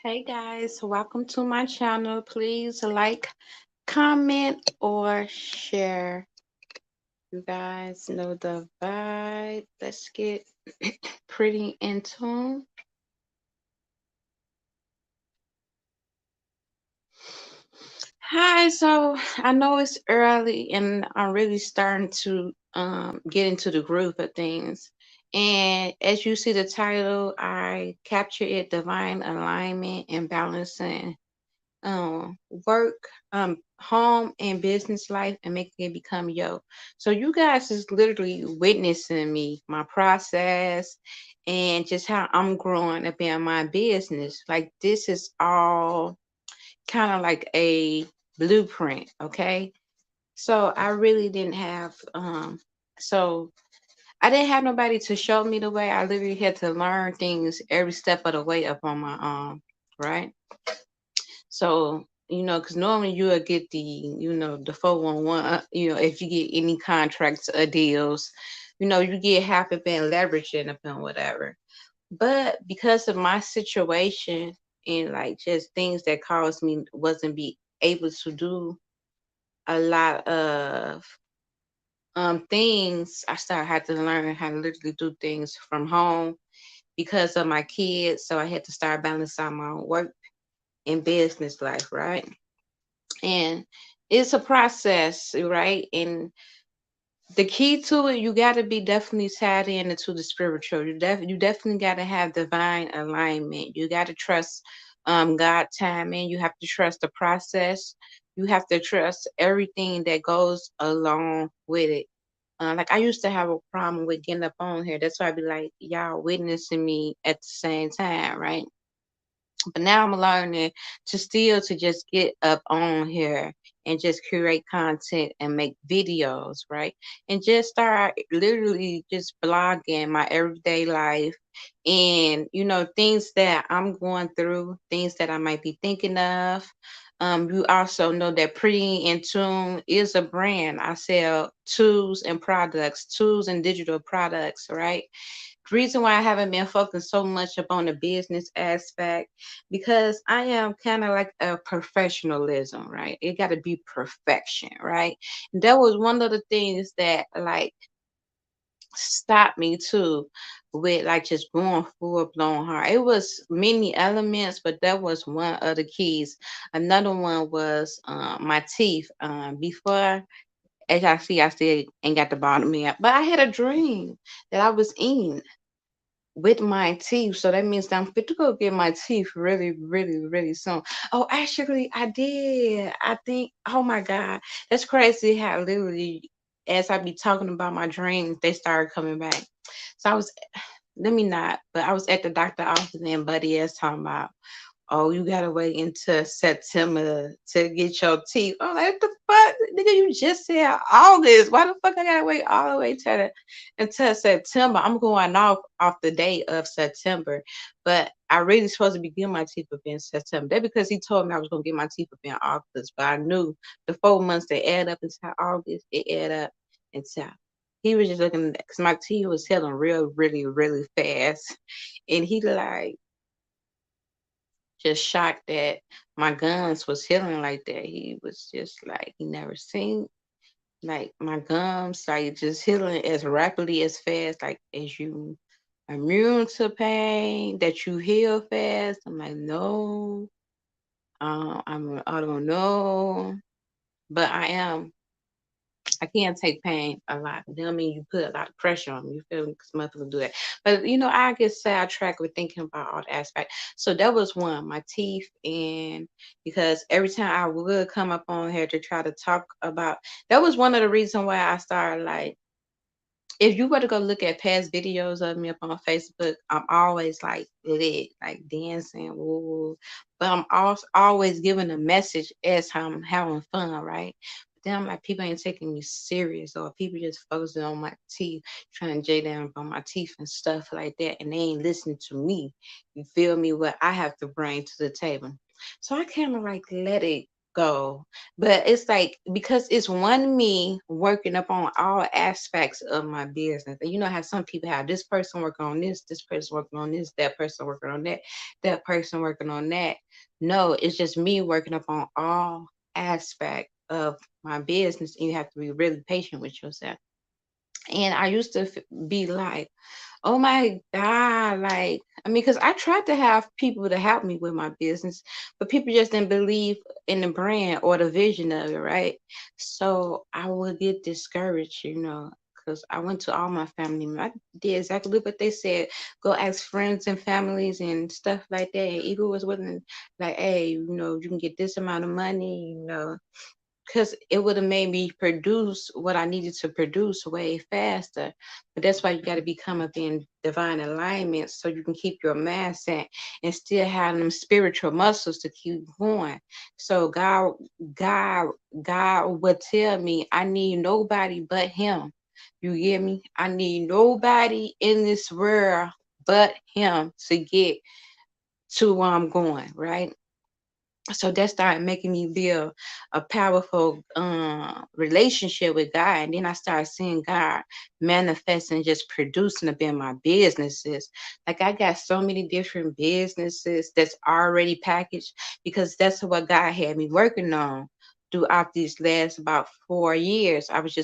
Hey guys, welcome to my channel. Please like, comment, or share. You guys know the vibe. Let's get pretty in tune. Hi, so I know it's early and I'm really starting to get into the groove of things. And as you see the title, I capture it divine alignment and balancing work, home and business life and making it become yo. So you guys is literally witnessing me, my process and just how I'm growing up in my business. Like this is all kind of like a blueprint, okay? So I really didn't have so I didn't have nobody to show me the way. I literally had to learn things every step of the way up on my own, right? So, because normally you will get the 411, if you get any contracts or deals, you get half of it leveraging upon whatever. But because of my situation and like just things that caused me wasn't be able to do a lot of things, I started had to learn how to literally do things from home because of my kids. So I had to start balancing my work and business life, right? And it's a process, right? And the key to it, you got to be definitely tied in into the spiritual. You definitely got to have divine alignment. You got to trust God timing. You have to trust the process. You have to trust everything that goes along with it. Like I used to have a problem with getting up on here. That's why I be like, y'all witnessing me at the same time, right? But now I'm learning to just get up on here and just create content and make videos, right? And just start literally just blogging my everyday life and things that I'm going through, things that I might be thinking of. You also know that Pretty in Tune is a brand. I sell tools and digital products, right? Reason why I haven't been focused so much upon the business aspect because I am kind of like a professionalism, right? It got to be perfection, right? And that was one of the things that like stopped me too with like just going full blown hard. It was many elements, but that was one of the keys. Another one was my teeth. Before as I see, I still ain't got the bottom yet, but I had a dream that I was in with my teeth. So that means that I'm fit to go get my teeth really, really, really soon. Oh, actually, I did. I think, oh my God, that's crazy how literally, as I be talking about my dreams, they started coming back. So I was, let me not, but I was at the doctor office and Buddy ass talking about, oh, you gotta wait until September to get your teeth. I'm like, what the fuck? Nigga, you just said August. Why the fuck I gotta wait all the way until September? I'm going off the day of September. But I really supposed to be getting my teeth up in September. That because he told me I was gonna get my teeth up in August. But I knew the 4 months that add up until August, it add up until he was just looking because my teeth was healing real, really, really fast. And he like just shocked that my gums was healing like that. He was just like he never seen like my gums like just healing as rapidly as fast, like as you immune to pain, that you heal fast. I'm like, no, I don't know, but I can't take pain a lot. That don't mean you put a lot of pressure on me. You feel me? Because motherfuckers do that. But I get sidetracked with thinking about all the aspects. So that was one, my teeth, and because every time I would come up on here to try to talk about, that was one of the reasons why I started like. If you were to go look at past videos of me up on Facebook, I'm always like lit, like dancing, woo. But I'm also always giving a message as I'm having fun, right? But then I'm like, people ain't taking me serious, or people just focusing on my teeth, trying to J down on my teeth and stuff like that, and they ain't listening to me. You feel me? What I have to bring to the table. So I kind of like let it goal. But it's like because it's one me working up on all aspects of my business. And you know how some people have this person working on this person working on this, that person working on that, that person working on that. No, it's just me working up on all aspect of my business, and you have to be really patient with yourself. And I used to be like, oh my God, like, I mean, because I tried to have people to help me with my business, but people just didn't believe in the brand or the vision of it, right? So I would get discouraged, because I went to all my family. I did exactly what they said. Go ask friends and families and stuff like that. And Eagle was willing, like, hey, you can get this amount of money, because it would have made me produce what I needed to produce way faster. But that's why you got to become up in divine alignment so you can keep your mindset and still have them spiritual muscles to keep going. So God, God would tell me, I need nobody but Him. You get me? I need nobody in this world but Him to get to where I'm going, right? So that started making me build a powerful relationship with God. And then I started seeing God manifesting, just producing up in my businesses. Like I got so many different businesses that's already packaged because that's what God had me working on throughout these last about 4 years. I was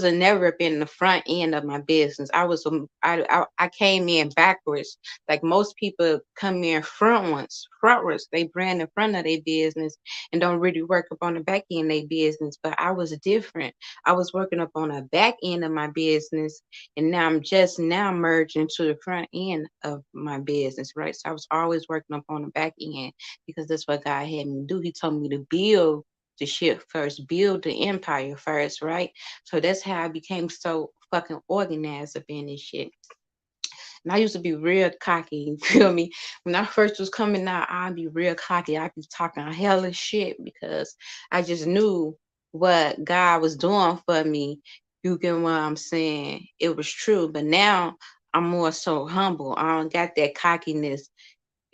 a never up in the front end of my business. I came in backwards, like most people come in frontwards. They brand in front of their business and don't really work up on the back end of their business. But I was different. I was working up on the back end of my business, and now I'm just now merging to the front end of my business, right? So I was always working up on the back end because that's what God had me do. He told me to build the ship first, build the empire first, right? So that's how I became so fucking organized up in this shit. And I used to be real cocky, you feel me? When I first was coming out, I'd be real cocky. I'd be talking hella shit because I just knew what God was doing for me. You get what I'm saying? It was true. But now I'm more so humble. I don't got that cockiness,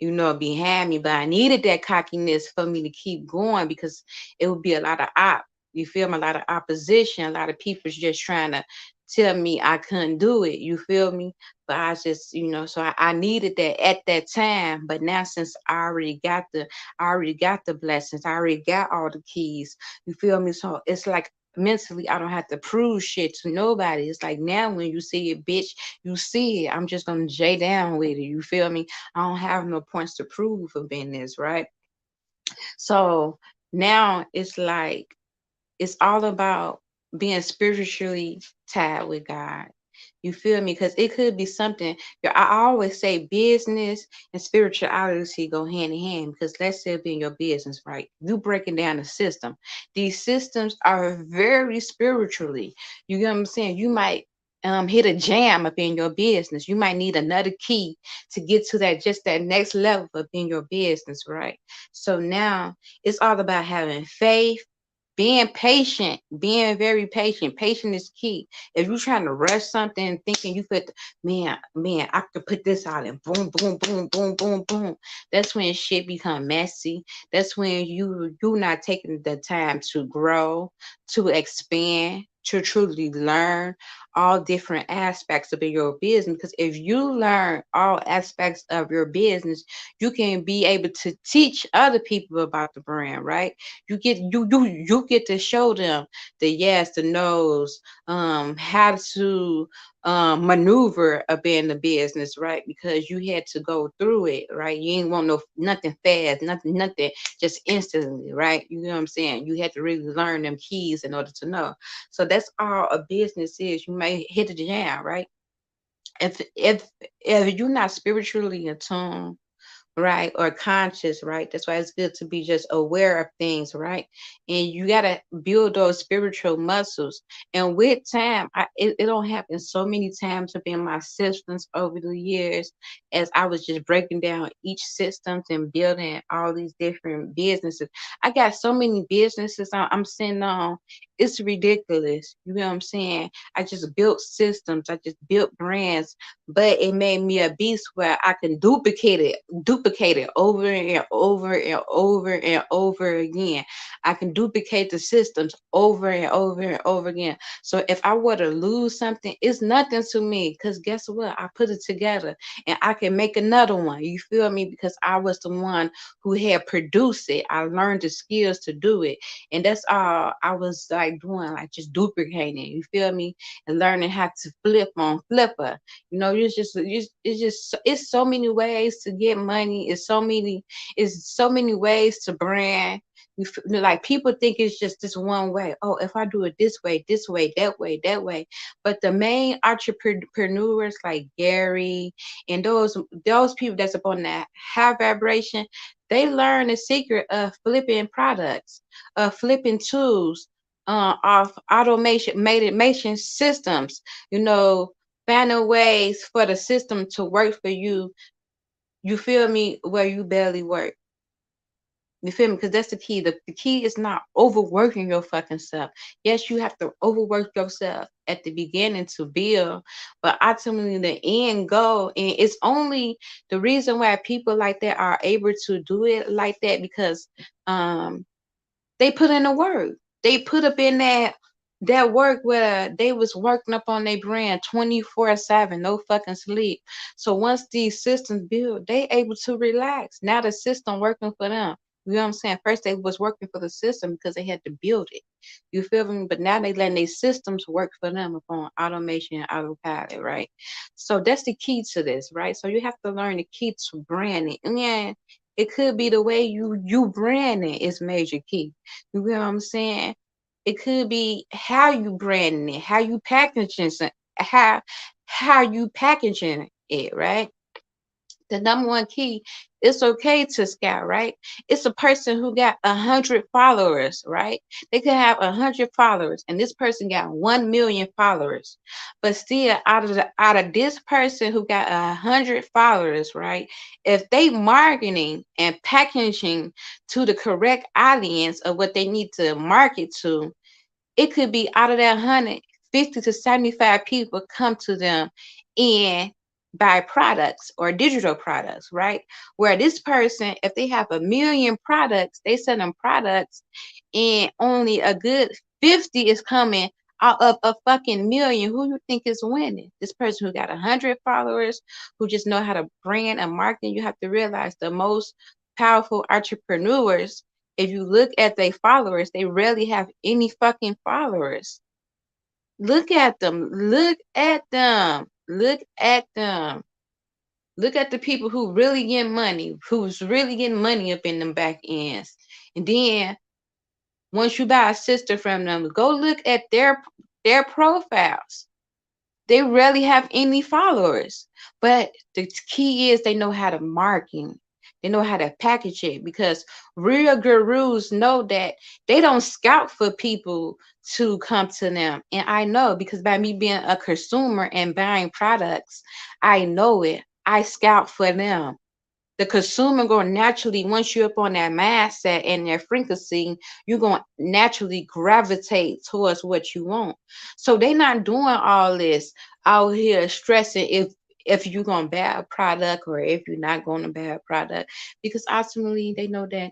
behind me. But I needed that cockiness for me to keep going because it would be a lot of you feel me? A lot of opposition, a lot of people's just trying to tell me I couldn't do it. You feel me? But I just, so I needed that at that time. But now since I already got the blessings, I already got all the keys. You feel me? So it's like mentally I don't have to prove shit to nobody. It's like now when you see it, bitch, you see it. I'm just gonna J down with it. You feel me? I don't have no points to prove for business, right? So now it's like it's all about being spiritually tied with God. You feel me? Because it could be something. I always say business and spirituality go hand in hand. Because let's say it be in your business, right? You breaking down the system. These systems are very spiritually. You get what I'm saying? You might hit a jam up in your business. You might need another key to get to that next level up in your business, right? So now it's all about having faith, being patient, being very patient. Patient is key. If you're trying to rush something and thinking you could, man, I could put this out and boom, boom, boom, boom, boom, boom. That's when shit become messy. That's when you not taking the time to grow, to expand, to truly learn all different aspects of your business. Because if you learn all aspects of your business, you can be able to teach other people about the brand, right? You get to show them the yes, the no's, how to maneuver up in the business, right? Because you had to go through it, right? You ain't want nothing fast, nothing just instantly, right? You know what I'm saying? You had to really learn them keys in order to know. So that's all a business is. You may hit the jam, right? If you're not spiritually attuned, right, or conscious, right, that's why it's good to be just aware of things, right? And you got to build those spiritual muscles. And with time, it don't happen so many times up in my systems over the years as I was just breaking down each systems and building all these different businesses. I got so many businesses I'm sitting on. It's ridiculous. You know what I'm saying? I just built systems. I just built brands, but it made me a beast where I can duplicate it over and over and over and over again. I can duplicate the systems over and over and over again. So if I were to lose something, it's nothing to me because guess what? I put it together and I can make another one. You feel me? Because I was the one who had produced it. I learned the skills to do it. And that's all I was like doing, like just duplicating. You feel me? And learning how to flip on Flipper. You know, it's so many ways to get money. It's so many ways to brand. Like people think it's just this one way. Oh, if I do it this way, that way, that way. But the main entrepreneurs like Gary and those people that's up on that high vibration, they learn the secret of flipping products, of flipping tools, of automation systems. You know, finding ways for the system to work for you. You feel me? Where you barely work. You feel me? Because that's the key. The key is not overworking your fucking self. Yes, you have to overwork yourself at the beginning to build, but ultimately the end goal, and it's only the reason why people like that are able to do it like that because um they put in the work. They put up in that work where they was working up on their brand 24/7, no fucking sleep. So once these systems build, they able to relax. Now the system working for them. You know what I'm saying? First they was working for the system because they had to build it. You feel me? But now they letting their systems work for them upon automation and autopilot, right? So that's the key to this, right? So you have to learn the key to branding. And yeah, it could be the way you brand it is major key. You know what I'm saying? It could be how you branding it, how you packaging it, how you packaging it, right? The number one key, it's okay to scout, right? It's a person who got 100 followers, right? They could have 100 followers, and this person got 1 million followers. But still, out of this person who got 100 followers, right? If they marketing and packaging to the correct audience of what they need to market to, it could be out of that 100, 50 to 75 people come to them and buy products or digital products, right? Where this person, if they have 1 million products, they sell them products and only a good 50 is coming out of a fucking million. Who you think is winning? This person who got 100 followers, who just know how to brand and market. You have to realize the most powerful entrepreneurs, if you look at their followers, they rarely have any fucking followers. Look at them. Look at them. Look at them. Look at the people who really get money, who's really getting money up in them back ends. And then once you buy a sister from them, go look at their profiles. They rarely have any followers. But the key is they know how to market. They know how to package it because real gurus know that they don't scout for people to come to them. And I know because by me being a consumer and buying products, I know it. I scout for them. The consumer going to naturally, once you're up on that mindset and their frequency, you're going to naturally gravitate towards what you want. So they not doing all this out here stressing if you're going to buy a product or if you're not going to buy a product, because ultimately they know that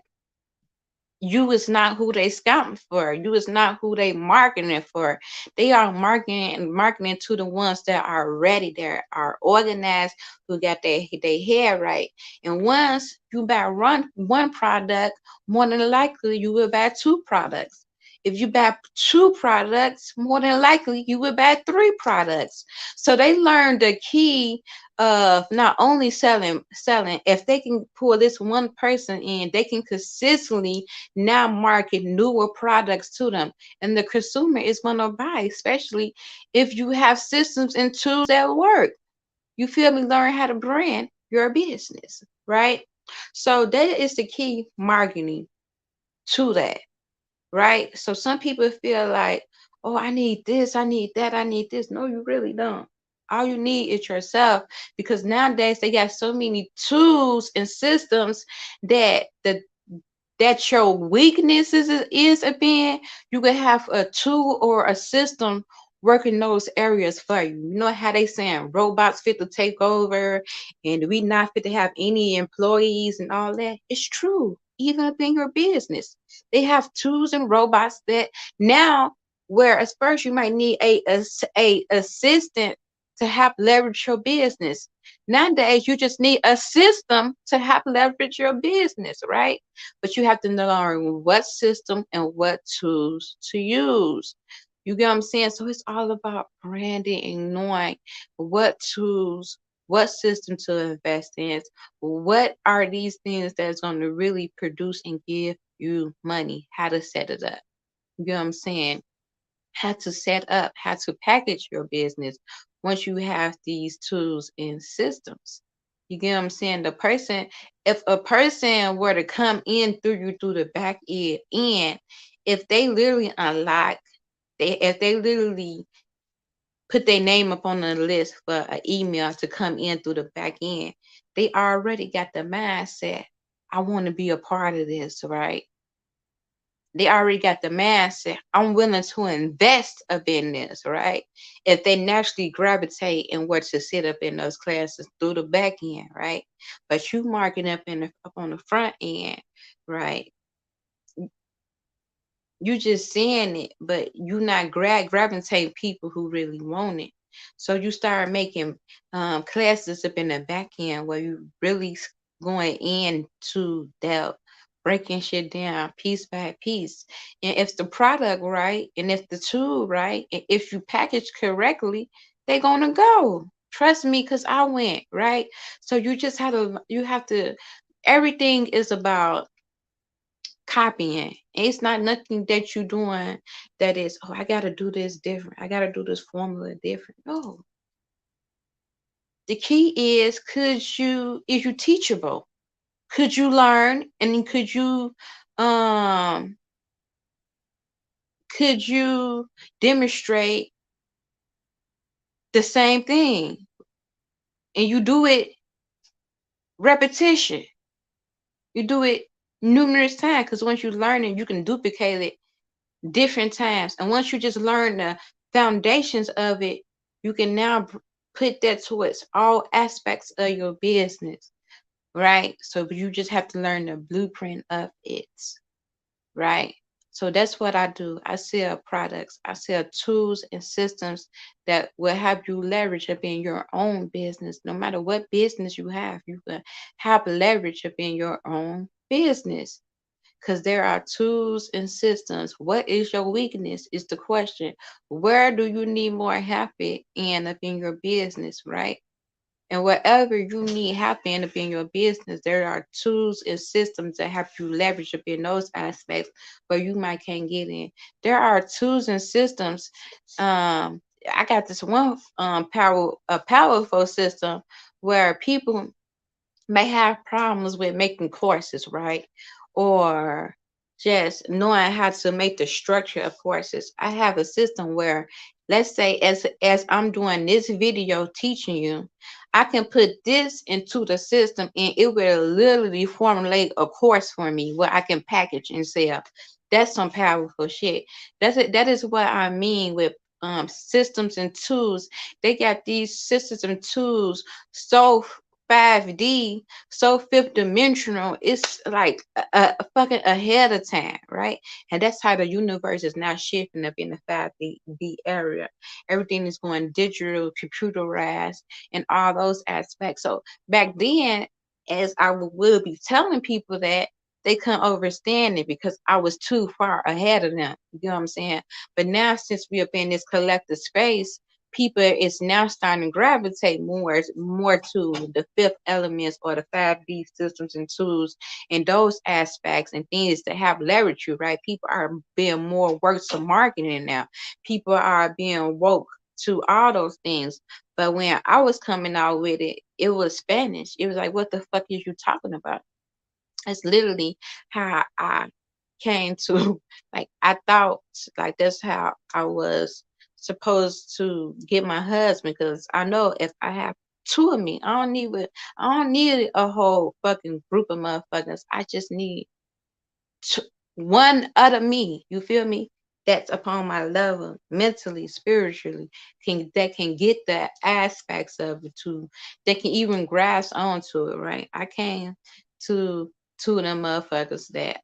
you is not who they scouting for. You is not who they marketing for. They are marketing to the ones that are ready, that are organized, who got their head right. And once you buy one product, more than likely you will buy two products. If you buy two products, more than likely you will buy three products. So they learned the key of not only selling, if they can pull this one person in, they can consistently now market newer products to them. And the consumer is going to buy, especially if you have systems and tools that work. You feel me? Learn how to brand your business, right? So that is the key marketing to that, right? So some people feel like, oh, I need this, I need that, I need this. No, you really don't. All you need is yourself, because nowadays they got so many tools and systems that that your weakness is a being, you can have a tool or a system working those areas for you. You know how they saying robots fit to take over and we not fit to have any employees and all that? It's true. Even up in your business, they have tools and robots that now, whereas first you might need a assistant to help leverage your business. Nowadays, you just need a system to help leverage your business, right? But you have to learn what system and what tools to use. You get what I'm saying? So it's all about branding and knowing what tools, what system to invest in. What are these things that's going to really produce and give you money? How to set it up. You get what I'm saying? How to set up, how to package your business once you have these tools and systems. You get what I'm saying? If a person were to come in through you through the back end, if they literally unlock, if they literally put their name up on the list for an email to come in through the back end, they already got the mindset. I want to be a part of this, right? They already got the mindset. I'm willing to invest up in this, right? If they naturally gravitate and were to sit up in those classes through the back end, right? But you marking up on the front end, right? You just saying it, but you not gravitating people who really want it. So you start making classes up in the back end where you really going into depth, breaking shit down piece by piece. And if the product right, and if the tool right, and if you package correctly, they're gonna go. Trust me, cause I went right. So you have to. Everything is about copying. It's not nothing that you're doing that is, oh, I gotta do this different. I gotta do this formula different. No. The key is is you teachable? Could you learn and then um could you demonstrate the same thing? And you do it repetition. You do it numerous times because once you learn it, you can duplicate it different times. And once you just learn the foundations of it, you can now put that towards all aspects of your business, right? So you just have to learn the blueprint of it, right? So that's what I do. I sell products, I sell tools and systems that will help you leverage up in your own business. No matter what business you have, you can have leverage up in your own business because there are tools and systems. What is your weakness? Is the question. Where do you need more help up in your business, right? And whatever you need help up in your business, there are tools and systems that help you leverage up in those aspects where you might can't get in. There are tools and systems. I got this one a powerful system where people may have problems with making courses, right? Or just knowing how to make the structure of courses. I have a system where, let's say, as I'm doing this video teaching you, I can put this into the system and it will literally formulate a course for me where I can package and sell. That's some powerful shit. That's it. That is what I mean with systems and tools. They got these systems and tools so 5D, so fifth dimensional, it's like a fucking ahead of time, right? And that's how the universe is now shifting up in the 5D area. Everything is going digital, computerized, and all those aspects. So back then, as I would be telling people that, they couldn't understand it because I was too far ahead of them. You know what I'm saying? But now, since we up in this collective space, people is now starting to gravitate more to the fifth elements or the 5D systems and tools and those aspects and things that have leverage you, right? People are being more woke to marketing now. People are being woke to all those things. But when I was coming out with it, it was Spanish. It was like, what the fuck is you talking about? That's literally how I came to like I thought like that's how I was supposed to get my husband because I know if I have two of me, I don't need a whole fucking group of motherfuckers. I just need t- one other me, you feel me? That's upon my level, mentally, spiritually, that can get the aspects of it too. That can even grasp onto it, right? I came to them motherfuckers that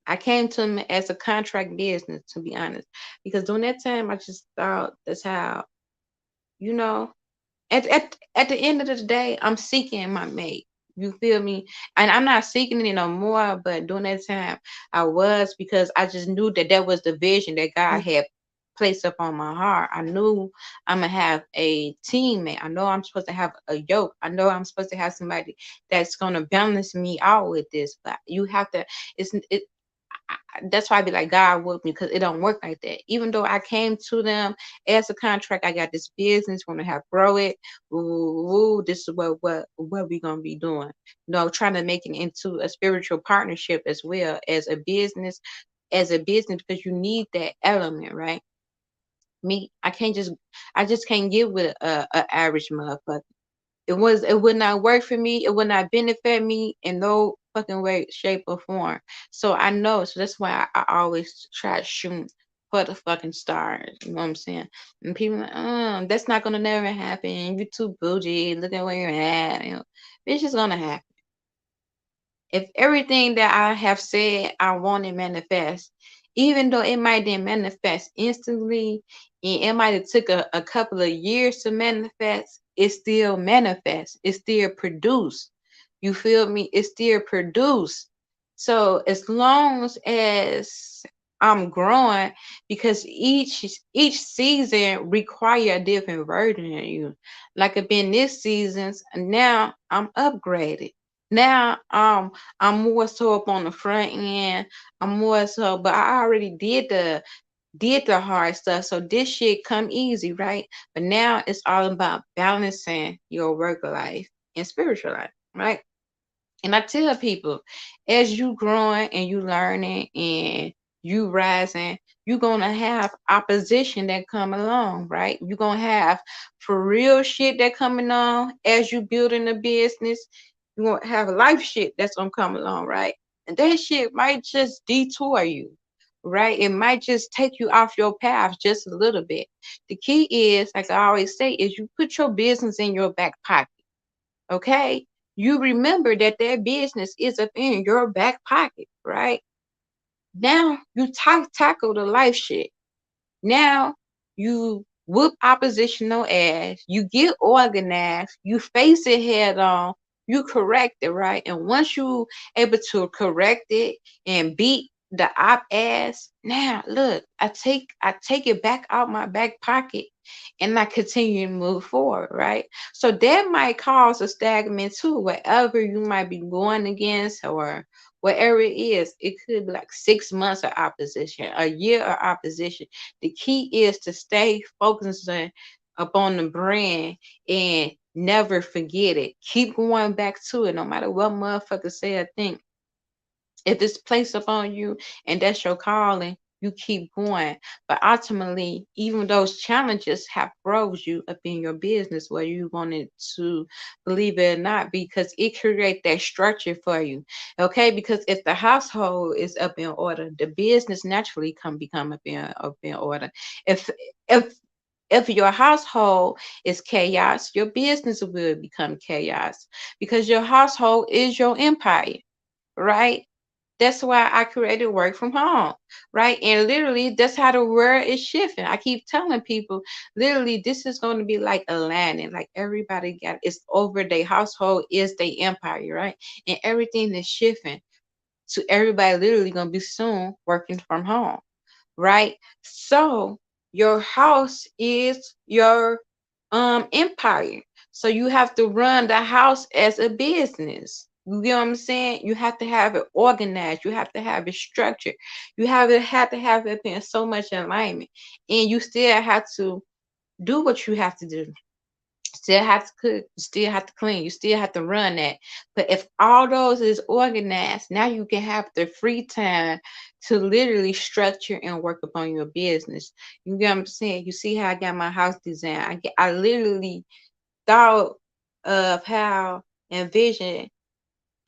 I came to them as a contract business, to be honest, because during that time I just thought that's how, you know, at the end of the day, I'm seeking my mate. You feel me? And I'm not seeking it no more, but during that time, I was, because I just knew that that was the vision that God had placed up on my heart. I knew I'm gonna have a teammate. I know I'm supposed to have a yoke. I know I'm supposed to have somebody that's gonna balance me out with this. But you have to. That's why I be like, God with me, because it don't work like that. Even though I came to them as a contract, I got this business, want to have grow it. Ooh, this is what we gonna be doing. Trying to make it into a spiritual partnership as well as a business, because you need that element, right? Me, I just can't get with a average motherfucker. It would not work for me. It would not benefit me in no fucking way, shape, or form. So I know. So that's why I always try to shoot for the fucking stars. You know what I'm saying? And people like, that's not gonna never happen. You too bougie. Look at where you're at. It's just gonna happen. If everything that I have said I want to manifest, even though it might didn't manifest instantly, and it might have took a couple of years to manifest, it still manifests. It still produce. You feel me? It still produce. So as long as I'm growing, because each season require a different version of you. Like I've been this seasons, now I'm upgraded. Now I'm more so up on the front end. I'm more so, but I already did the hard stuff. So this shit come easy, right? But now it's all about balancing your work life and spiritual life, right? And I tell people, as you growing and you learning and you rising, you're gonna have opposition that come along, right? You're gonna have for real shit that coming on as you building a business. You're gonna have life shit that's gonna come along, right? And that shit might just detour you, right? It might just take you off your path just a little bit. The key is, like I always say, is you put your business in your back pocket. Okay, you remember that their business is up in your back pocket, right? Now you tackle the life shit. Now you whoop oppositional ass, you get organized, you face it head on, you correct it, right? And once you able to correct it and beat the op ass, now look, I take it back out my back pocket and I continue to move forward, right? So that might cause a stagnant too, wherever you might be going against or whatever it is. It could be like 6 months of opposition, a year of opposition. The key is to stay focused upon the brand and never forget it. Keep going back to it, no matter what motherfuckers say or think. If it's placed upon you and that's your calling, you keep going. But ultimately, even those challenges have grows you up in your business, whether you wanted to believe it or not, because it creates that structure for you. Okay, because if the household is up in order, the business naturally become up in order. If if if your household is chaos, your business will become chaos, because your household is your empire, right? That's why I created work from home, right? And literally, that's how the world is shifting. I keep telling people, literally, this is going to be like a landing. Like everybody got it's over their household is their empire, right? And everything is shifting to everybody literally going to be soon working from home, right? So your house is your empire. So you have to run the house as a business. You get what I'm saying? You have to have it organized. You have to have it structured. You have to have it in so much alignment. And you still have to do what you have to do. Still have to cook, you still have to clean, you still have to run that. But if all those is organized, now you can have the free time to literally structure and work upon your business. You get what I'm saying? You see how I got my house designed. I literally thought of how envision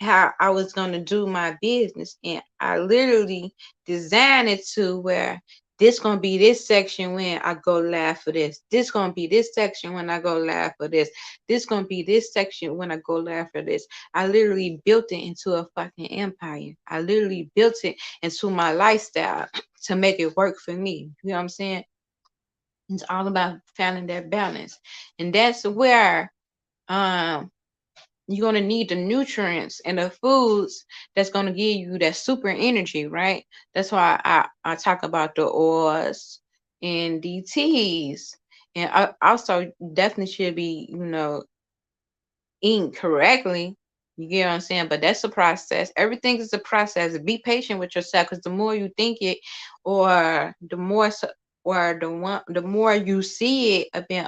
how I was gonna do my business, and I literally designed it to where this gonna be this section when I go live for this. This gonna be this section when I go live for this. This gonna be this section when I go live for this. I literally built it into a fucking empire. I literally built it into my lifestyle to make it work for me. You know what I'm saying? It's all about finding that balance, and that's where um you're going to need the nutrients and the foods that's going to give you that super energy, right? That's why I talk about the oils and the teas. And I also definitely should be, eating correctly. You get what I'm saying? But that's a process. Everything is a process. Be patient with yourself, because the more you think it, or the more or the more you see it being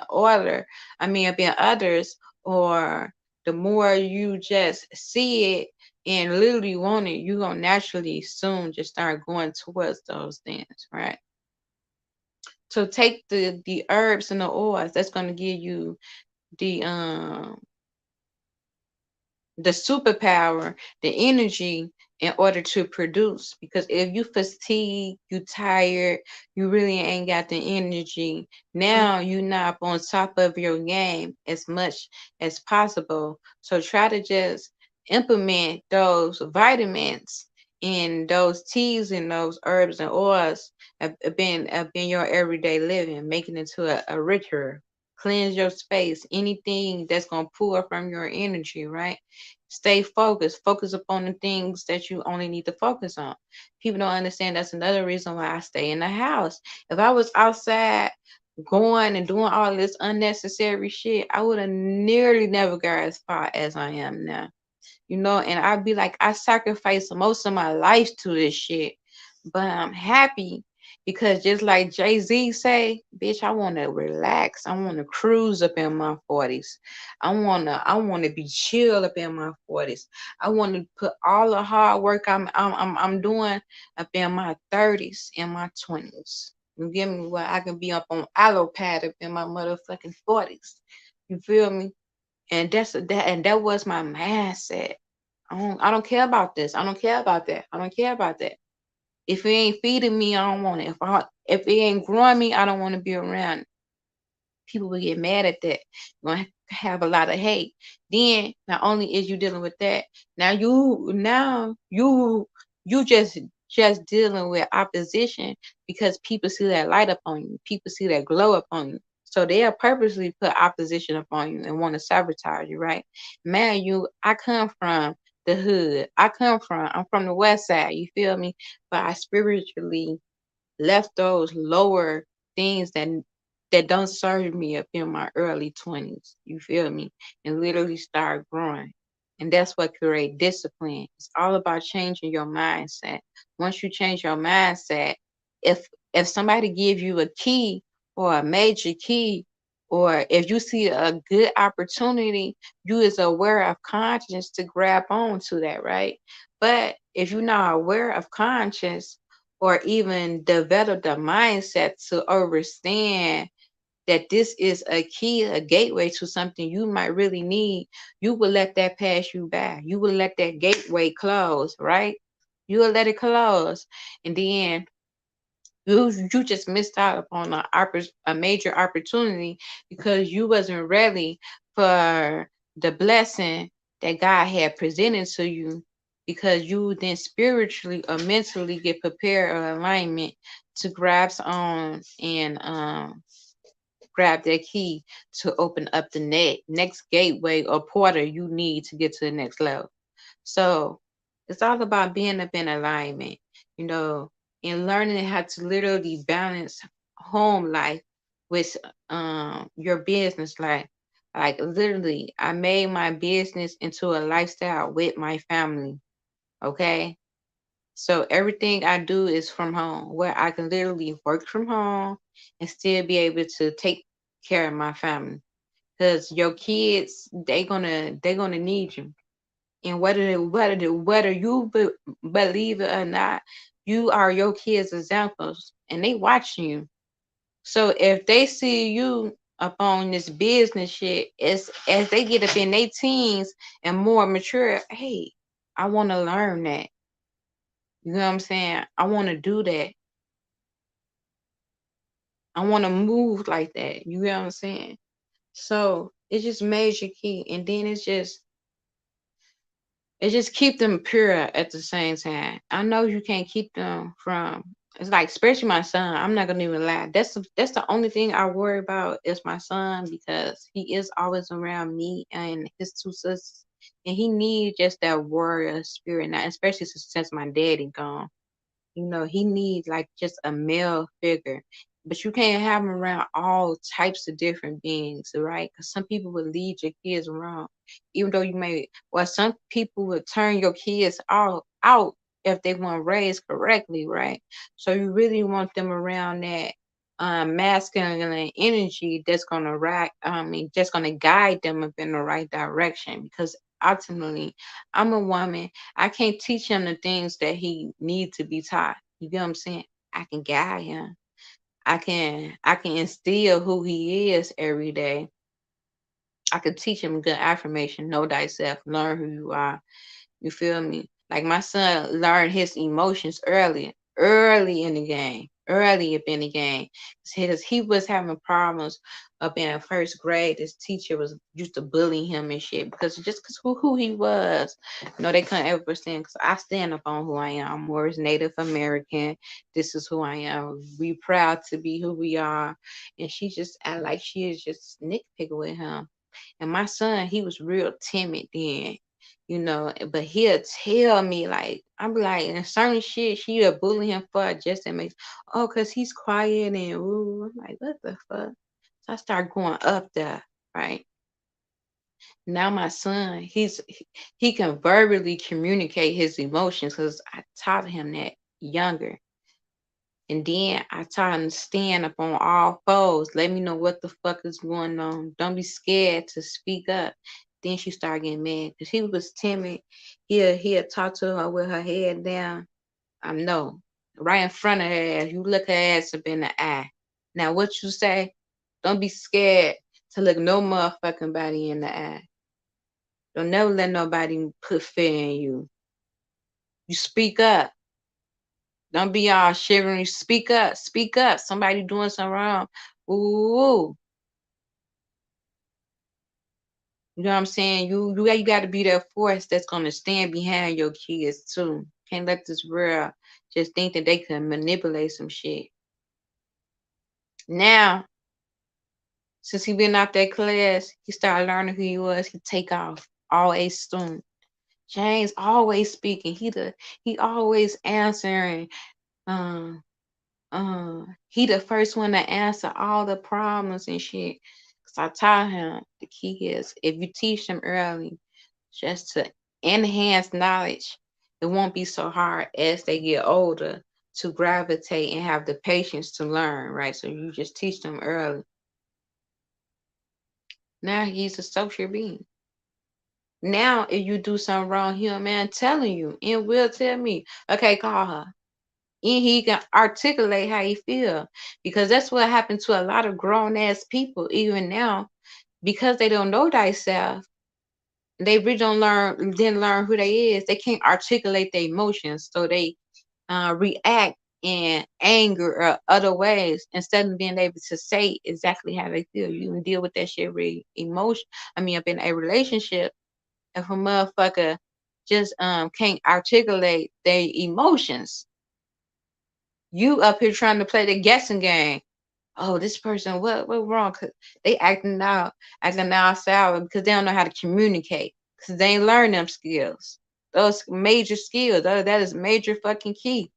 being others, or the more you just see it and literally want it, you're gonna naturally soon just start going towards those things, right? So take the herbs and the oils. That's gonna give you the the superpower, the energy in order to produce. Because if you fatigue, you tired, you really ain't got the energy. Now you're not up on top of your game as much as possible. So try to just implement those vitamins and those teas and those herbs and oils have been your everyday living, making it to a richer. Cleanse your space. Anything that's gonna pull from your energy, right? Stay focused. Focus upon the things that you only need to focus on. People don't understand that's another reason why I stay in the house. If I was outside going and doing all this unnecessary shit, I would have nearly never got as far as I am now. And I'd be like, I sacrificed most of my life to this shit. But I'm happy because just like Jay-Z say, bitch, I wanna relax. I wanna cruise up in my 40s. I wanna be chill up in my 40s. I wanna put all the hard work I'm doing up in my 30s and my 20s. You get me? Where I can be up on allopad up in my motherfucking 40s. You feel me? And that was my mindset. I don't care about this. I don't care about that. I don't care about that. If it ain't feeding me, I don't want it. If it ain't growing me, I don't want to be around it. People will get mad at that. You're gonna have a lot of hate. Then not only is you dealing with that, now you just dealing with opposition, because people see that light up on you. People see that glow up on you. So they'll purposely put opposition upon you and want to sabotage you, right? Man, I come from the hood. I'm from the west side, you feel me? But I spiritually left those lower things that don't serve me up in my early 20s. You feel me? And literally start growing. And that's what create discipline. It's all about changing your mindset. Once you change your mindset, if if somebody give you a key or a major key, or if you see a good opportunity, you is aware of conscience to grab on to that, right? But if you're not aware of conscience, or even develop the mindset to understand that this is a key, a gateway to something you might really need, you will let that pass you by. You will let that gateway close, right? You will let it close. And then you just missed out upon a major opportunity because you wasn't ready for the blessing that God had presented to you, because you then spiritually or mentally get prepared or alignment to grasp on and grab that key to open up the next gateway or portal you need to get to the next level. So it's all about being up in alignment, you know, and learning how to literally balance home life with your business life. Like literally, I made my business into a lifestyle with my family. Okay. So everything I do is from home, where I can literally work from home and still be able to take care of my family. Because your kids, they gonna need you. And whether you believe it or not, you are your kids' examples, and they watching you. So if they see you up on this business shit, as they get up in their teens and more mature, hey, I want to learn that. You know what I'm saying? I want to do that. I want to move like that. You know what I'm saying? So it's just major key. And then it just keep them pure at the same time. I know you can't keep them from. It's like, especially my son. I'm not gonna even lie. That's the only thing I worry about is my son, because he is always around me and his two sisters, and he needs just that warrior spirit now, especially since my daddy gone. He needs like just a male figure. But you can't have him around all types of different beings, right? Because some people would lead your kids wrong. Even though some people would turn your kids out if they weren't raised correctly, right? So you really want them around that masculine energy that's gonna just gonna guide them up in the right direction. Because ultimately, I'm a woman. I can't teach him the things that he needs to be taught. You get what I'm saying? I can guide him. I can instill who he is every day. I can teach him good affirmation, know thyself, learn who you are. You feel me? Like my son learned his emotions early in the game, early up in the game. Because he was having problems up in first grade. This teacher was used to bully him and shit because who he was. They couldn't ever stand. Because I stand up on who I am. I'm Morris Native American. This is who I am. We proud to be who we are. And she just act like she is just nitpicking with him. And my son, he was real timid then, but he'll tell me, like, I'm like, and certain shit she'll bully him for just to make, oh, cause he's quiet and ooh. I'm like, what the fuck? So I start going up there, right? Now my son, he can verbally communicate his emotions because I taught him that younger. And then I taught him to stand up on all fours. Let me know what the fuck is going on. Don't be scared to speak up. Then she started getting mad because he was timid. He'll talk to her with her head down. No, right in front of her ass. You look her ass up in the eye. Now what you say? Don't be scared to look no motherfucking body in the eye. Don't never let nobody put fear in you. You speak up. Don't be all shivering. Speak up. Speak up. Somebody doing something wrong. Ooh. You know what I'm saying? You got to be that force that's gonna stand behind your kids too. Can't let this world just think that they can manipulate some shit. Now, since he been out that class, he started learning who he was. He take off. Always student. James always speaking. He always answering. Um, he the first one to answer all the problems and shit. Cause I taught him the key is if you teach them early, just to enhance knowledge, it won't be so hard as they get older to gravitate and have the patience to learn, right? So you just teach them early. Now he's a social being. Now, if you do something wrong, he'll man telling you and will tell me, okay, call her. And he can articulate how he feel. Because that's what happened to a lot of grown ass people, even now, because they don't know thyself. They really didn't learn who they is. They can't articulate their emotions. So they react in anger or other ways instead of being able to say exactly how they feel. You can deal with that shit with emotion. I mean, up in a relationship, if a motherfucker just can't articulate their emotions, you up here trying to play the guessing game. Oh, this person, what wrong? 'Cause they acting out sour because they don't know how to communicate because they ain't learn them skills. Those major skills, that is major fucking key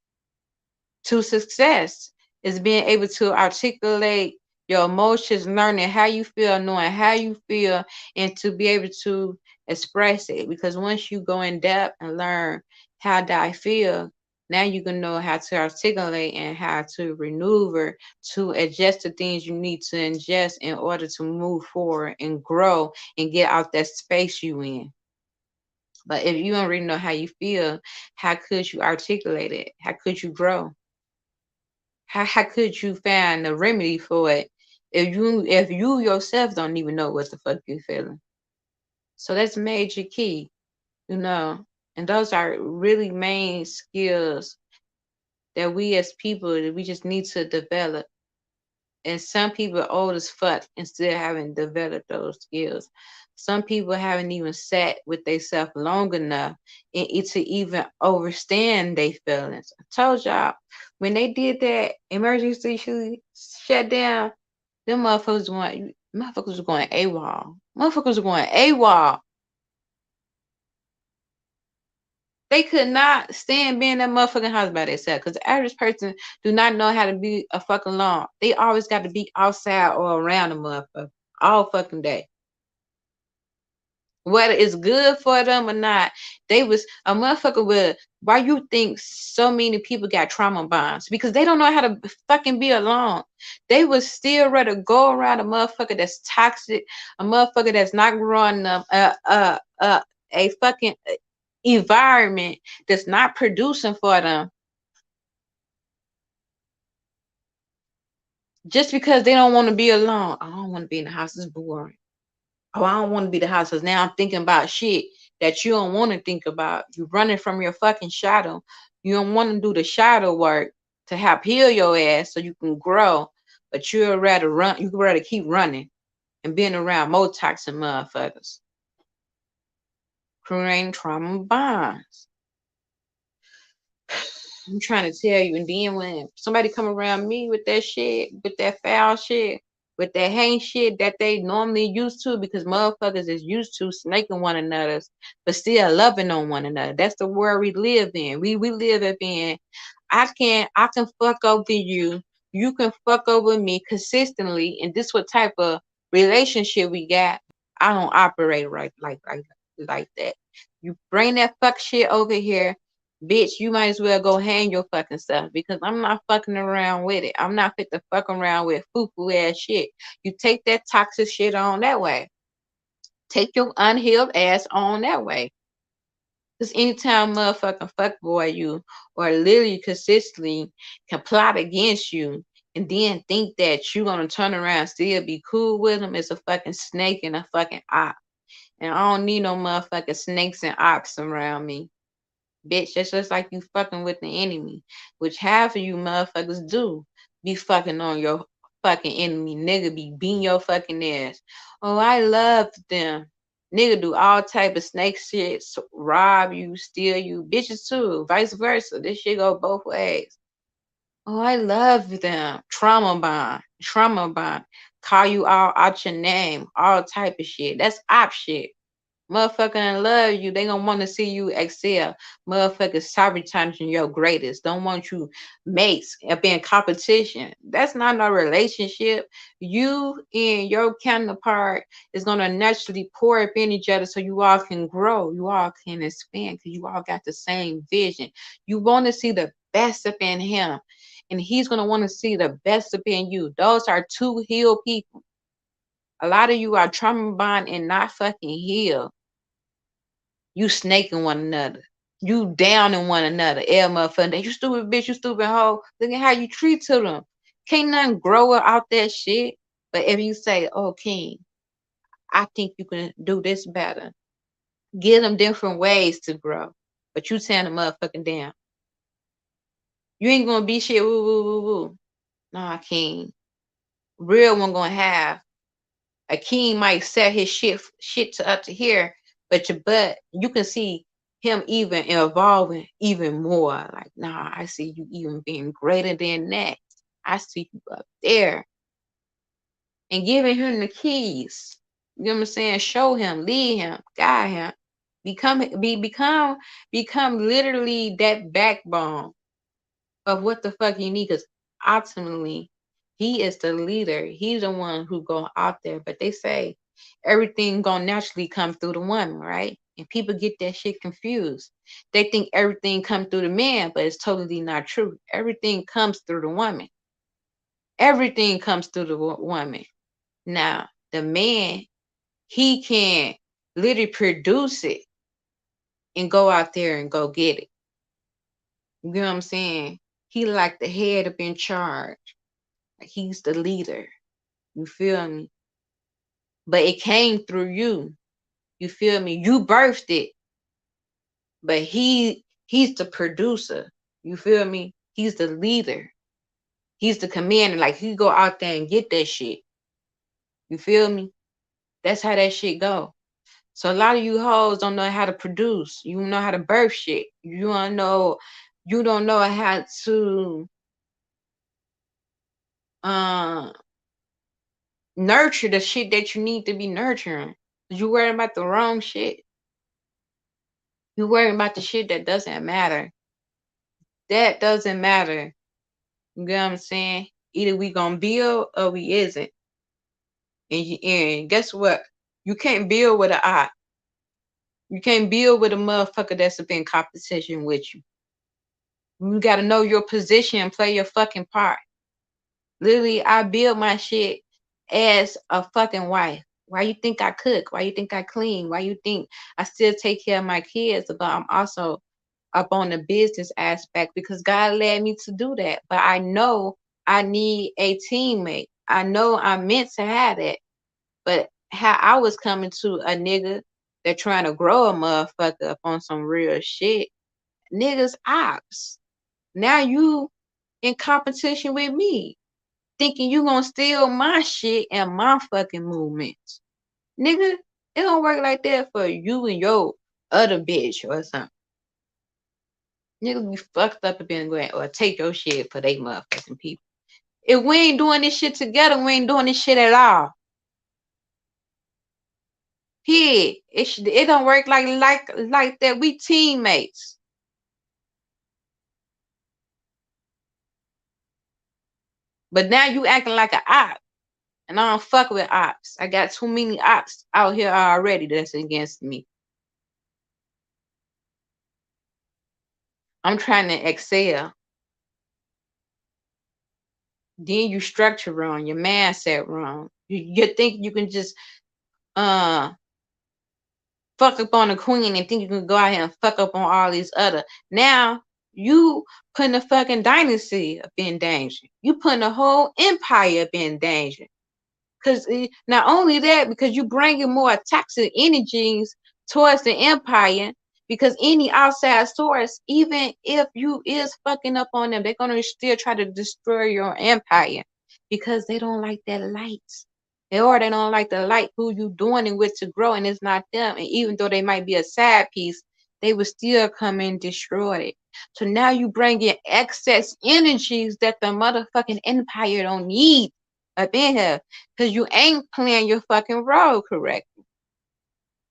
to success, is being able to articulate your emotions, learning how you feel, knowing how you feel, and to be able to express it. Because once you go in depth and learn how do I feel, now you can know how to articulate and how to maneuver to adjust the things you need to ingest in order to move forward and grow and get out that space you in. But if you don't really know how you feel, how could you articulate it? How could you grow? How could you find a remedy for it if you yourself don't even know what the fuck you're feeling? So that's major key, you know. And those are really main skills that we as people that we just need to develop. And some people are old as fuck and still haven't developed those skills. Some people haven't even sat with themselves long enough to even understand their feelings. I told y'all, when they did that emergency shut down, them motherfuckers was going AWOL. Motherfuckers were going AWOL. They could not stand being in that motherfucking house by themselves because the average person do not know how to be a fucking lawn. They always got to be outside or around the motherfucker all fucking day. Whether it's good for them or not, they was a motherfucker with. Why you think so many people got trauma bonds? Because they don't know how to fucking be alone. They would still rather go around a motherfucker that's toxic, a motherfucker that's not growing up, a fucking environment that's not producing for them, just because they don't want to be alone. I don't want to be in the house. It's boring. Oh, I don't want to be the house because now I'm thinking about shit that you don't want to think about. You're running from your fucking shadow. You don't want to do the shadow work to help heal your ass so you can grow. But you'd rather run. You'd rather keep running and being around more toxic motherfuckers. Creating trauma bonds. I'm trying to tell you, and then when somebody come around me with that shit, with that foul shit, with that hate shit that they normally used to, because motherfuckers is used to snaking one another, but still loving on one another. That's the world we live in. We live in. I can fuck over you. You can fuck over me consistently, and this what type of relationship we got. I don't operate right like that. You bring that fuck shit over here, bitch, you might as well go hang your fucking stuff because I'm not fucking around with it. I'm not fit to fuck around with foo-foo ass shit. You take that toxic shit on that way. Take your unhealed ass on that way. Because anytime motherfucking fuckboy you or literally consistently can plot against you and then think that you're gonna turn around and still be cool with them, it's a fucking snake and a fucking ox. And I don't need no motherfucking snakes and ox around me. Bitch, that's just like you fucking with the enemy, which half of you motherfuckers do be fucking on your fucking enemy. Nigga be beating your fucking ass. Oh, I love them. Nigga do all type of snake shit, rob you, steal you, bitches too, vice versa. This shit go both ways. Oh, I love them. Trauma bond. Call you all out your name, all type of shit. That's op shit. Motherfucker love you. They gonna want to see you excel. Motherfuckers sabotaging your greatest. Don't want you mates up in competition. That's not no relationship. You and your counterpart is gonna naturally pour up in each other so you all can grow. You all can expand because you all got the same vision. You want to see the best up in him, and he's gonna want to see the best up in you. Those are two healed people. A lot of you are trauma bond and not fucking healed. You snaking one another. You downing one another. Motherfucker. You stupid bitch, you stupid hoe. Look at how you treat to them. Can't nothing grow out that shit. But if you say, oh, King, I think you can do this better. Give them different ways to grow. But you tearing the motherfucking down. You ain't gonna be shit woo woo woo woo. Nah, King. Real one gonna have. A king might set his shit to up to here, but you can see him even evolving even more. Like, nah, I see you even being greater than that. I see you up there. And giving him the keys. You know what I'm saying? Show him, lead him, guide him. Become literally that backbone of what the fuck you need. Because ultimately, he is the leader. He's the one who go out there. But they say everything gonna naturally come through the woman, right? And people get that shit confused. They think everything come through the man, but it's totally not true. Everything comes through the woman. Everything comes through the woman. Now, the man, he can literally produce it and go out there and go get it. You know what I'm saying? He like the head up in charge. Like he's the leader. You feel me? But it came through you. You feel me? You birthed it. but he's the producer. You feel me? He's the leader. He's the commander. Like he go out there and get that shit. You feel me? That's how that shit go. So a lot of you hoes don't know how to produce. You don't know how to birth shit. You don't know how to uh nurture the shit that you need to be nurturing. You worry about the wrong shit. You worry about the shit that doesn't matter. That doesn't matter. You get what I'm saying? Either we gonna build or we isn't. And guess what? You can't build with an eye. You can't build with a motherfucker that's in competition with you. You gotta know your position and play your fucking part. Literally, I build my shit as a fucking wife. Why you think I cook? Why you think I clean? Why you think I still take care of my kids? But I'm also up on the business aspect because God led me to do that. But I know I need a teammate. I know I'm meant to have that. But how I was coming to a nigga that trying to grow a motherfucker up on some real shit, niggas ops. Now you in competition with me, thinking you gonna steal my shit and my fucking movements. Nigga, it don't work like that for you and your other bitch or something. Niggas be fucked up and been going or take your shit for they motherfucking people. If we ain't doing this shit together, we ain't doing this shit at all. Here, it don't work like that. We teammates. But now you acting like an op. And I don't fuck with ops. I got too many ops out here already that's against me. I'm trying to excel. Then you structure wrong, your mindset wrong. You think you can just uh fuck up on the queen and think you can go out here and fuck up on all these other. Now you putting the fucking dynasty up in danger. You putting the whole empire up in danger. Because not only that, because you bringing more toxic energies towards the empire. Because any outside source, even if you is fucking up on them, they're gonna still try to destroy your empire because they don't like that light. Or they don't like the light who you doing it with to grow, and it's not them. And even though they might be a side piece, they will still come and destroy it. So now you bring in excess energies that the motherfucking empire don't need up in here because you ain't playing your fucking role correctly.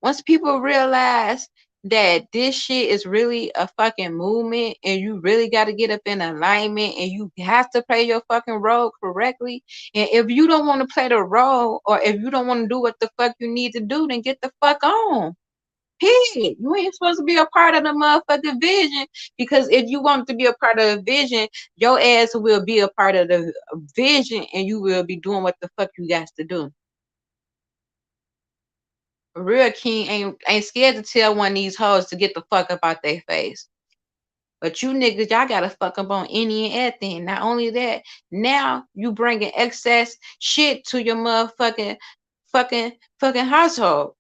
Once people realize that this shit is really a fucking movement and you really got to get up in alignment and you have to play your fucking role correctly. And if you don't want to play the role or if you don't want to do what the fuck you need to do, then get the fuck on. Period. You ain't supposed to be a part of the motherfucking vision because if you want to be a part of the vision, your ass will be a part of the vision and you will be doing what the fuck you got to do. A real king ain't scared to tell one of these hoes to get the fuck up out their face. But you niggas, y'all gotta fuck up on any and everything. Not only that, now you bringing excess shit to your motherfucking fucking household.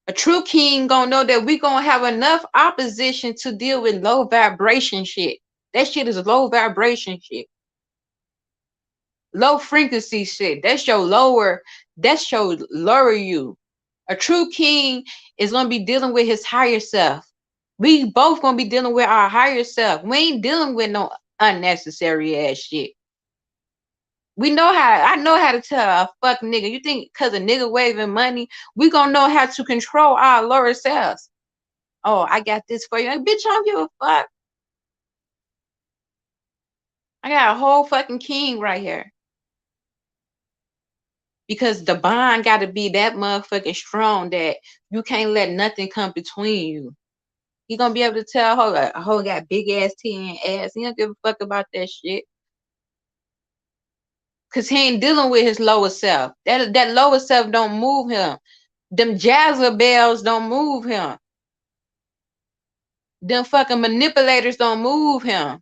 A true king gonna know that we gonna have enough opposition to deal with low vibration shit. That shit is low vibration shit. Low frequency shit. That's your lower you. A true king is gonna be dealing with his higher self. We both gonna be dealing with our higher self. We ain't dealing with no unnecessary ass shit. I know how to tell a fuck nigga. You think cause a nigga waving money, we gonna know how to control our lower selves. Oh, I got this for you. Like, bitch, I don't give a fuck. I got a whole fucking king right here. Because the bond gotta be that motherfucking strong that you can't let nothing come between you. He gonna be able to tell a hoe got big ass T and ass. He don't give a fuck about that shit. Cause he ain't dealing with his lower self. That lower self don't move him. Them Jazzler bells don't move him. Them fucking manipulators don't move him.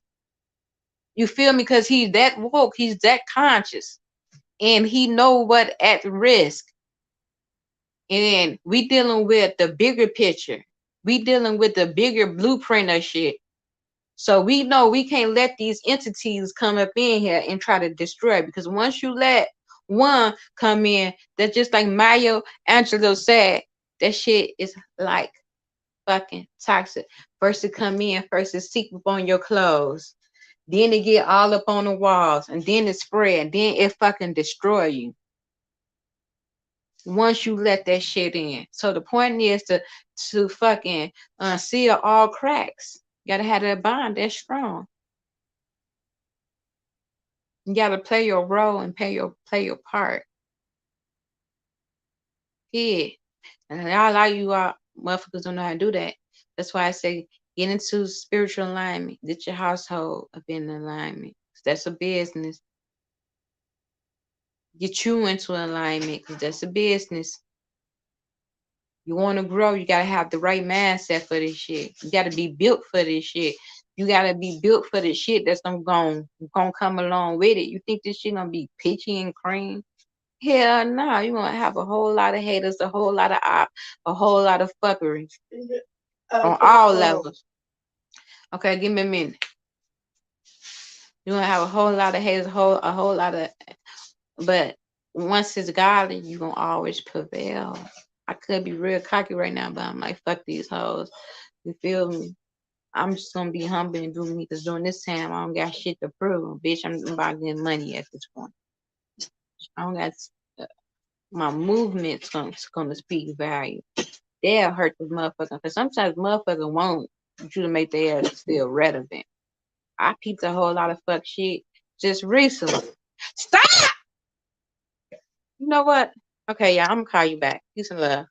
You feel me? Cause he's that woke, he's that conscious. And he know what at risk. And we dealing with the bigger picture. We dealing with the bigger blueprint of shit. So we know we can't let these entities come up in here and try to destroy it, because once you let one come in, that's just like Maya Angelou said, that shit is like fucking toxic. First to come in, first to seep up on your clothes, then it get all up on the walls, and then it spread, then it fucking destroy you once you let that shit in. So the point is to fucking seal all cracks. You gotta have that bond that's strong. You gotta play your role and play your part. Yeah. And a lot of you motherfuckers don't know how to do that. That's why I say get into spiritual alignment. Get your household up in alignment. That's a business. Get you into alignment, because that's a business. You want to grow, you gotta have the right mindset for this shit. You gotta be built for this shit. You gotta be built for the shit that's gonna come along with it. You think this shit gonna be peachy and cream? Hell no, you're gonna have a whole lot of haters, a whole lot of a whole lot of fuckery on all levels. Okay, give me a minute. You're gonna have a whole lot of haters, a whole lot of, but once it's godly, you're gonna always prevail. I could be real cocky right now, but I'm like, fuck these hoes. You feel me? I'm just gonna be humble and do me, because during this time I don't got shit to prove. Bitch, I'm about getting money at this point. I don't got my movement's gonna speak value. They'll hurt the motherfucker, because sometimes motherfucker want you to make their ass feel relevant. I peeped a whole lot of fuck shit just recently. Stop! You know what? Okay, yeah, I'm gonna call you back. Peace and love.